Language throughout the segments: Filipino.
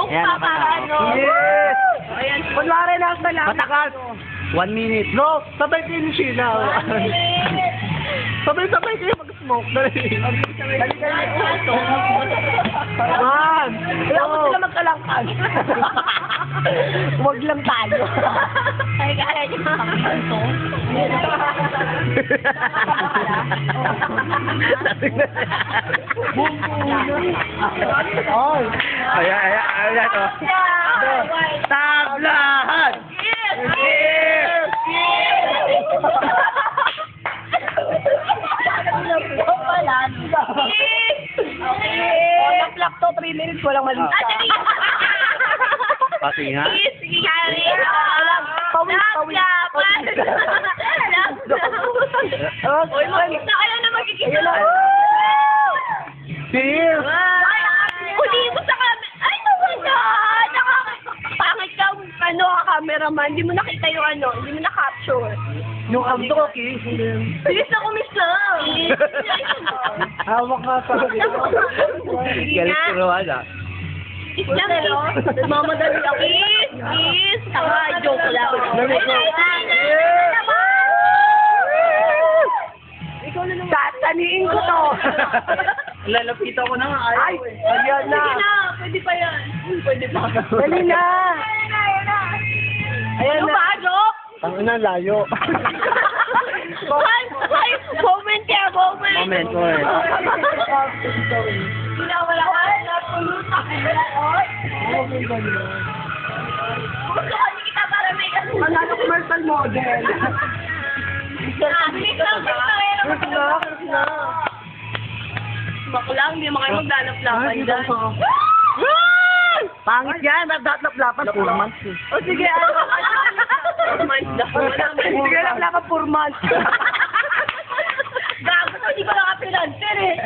Smoke Ayan, pa nakata- para ano. Yes! Ayan. Kunwari lang sa lang. Matagal. 1 minute. Bro, sabay kayo ni Sheila. Sabay-sabay kayo mag-smoke. Dali. Dali. Man! Kaya ko sila magkalangkan. Huwag lang tayo. Ay, kaya niyo makakanto. Ay! Ayan, oh. Tablahan! Yes! Naplak to, 3 minutes, walang mali. Pati nga. Sige nga rin. Pawis. Uy, magkita kayo na magkikita. Cheers! Uli mo sa camera. Ay, naman na. Pangit ka, ano, cameraman. Hindi mo nakita yung ano, hindi mo na-capture. Yung abdo ko, kiss. Bilis na kumis na. Hawak nga sa akin. Galit ko naman, ah. Kiss lang, kiss. Mamadali ako. Kiss. Tama, joke lang. Tataniin ko to. Lalapitan ko na nga. Ay, ayan na. Sige na, pwede pa yan. Pwede pa. Dali na. Ayan Ano na. ba, joke? Ang ina, layo. Ay, moment ya, moment. Moment. Ginawala ko na pulutan. Gusto ko kita para may kasunod. Manalo commercial model. Bilis lang, bilis lang. Bako lang, hindi mo kayo maglalap-lapan dyan. Pangit yan, nagdatlap-lapan. 4 months eh. O sige, ano? 4 months daw. Sige, laplapan 4 months. Gago ko, hindi ko nakapinansin eh.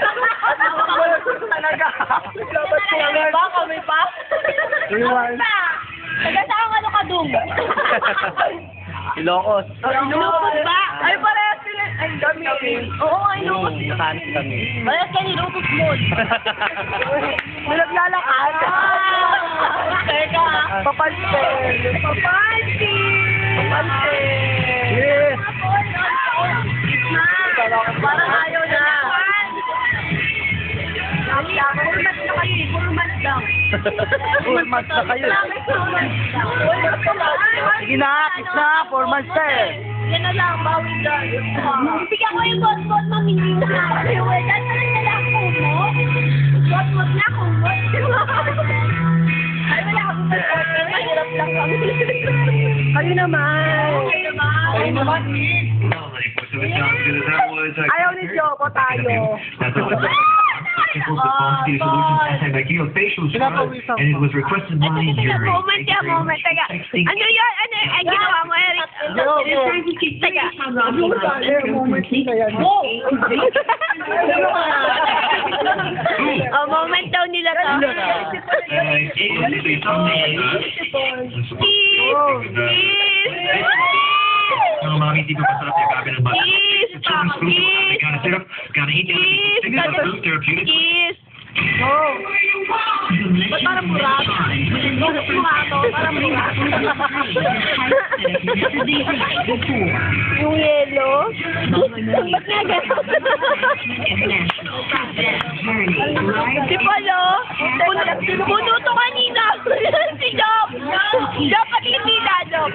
Talaga. Dapat ko Kami agad. pa, kami pa. Rewind. Taga saan ano ka dum? Ilocos. Lupot ba? Ay, parehas sila. Ay, dami. Oo, ay, lupot. Matanis kami. Parehas ka ni Lupot mo. May naglalakad. Teka. Papansin. Yes. Parang ayaw na. Puro months lang. 4 months na kayo. Sige na, kiss na. 4 months na eh. Yan na lang, bawi dyan. Bigyan ko yung bot-bot, mamili na. Wala na lang kumot. Bot-bot na kumot. Ay, wala akong bot-bot. Mahirap lang kami. Kayo naman. Kayo naman. Ayaw ni Joko tayo. Antibacterial facial scrub, and it was requested by a jury. Moment. Teka. Ano yun? Ano ang ginawa mo, Eric? Teka. Oh, moment daw nila to. No, mami, di ko masarap yung gabi ng bata. Kiss, Children's food, kiss. gotta syrup, gotta eat it. Kiss. Food therapeutic. Kiss. Ba't parang murag? Parang murag. Yung yellow? Ba't nga gano'n? Si Polo, puno to kanina. Si Job. Job, pati hindi na, Job.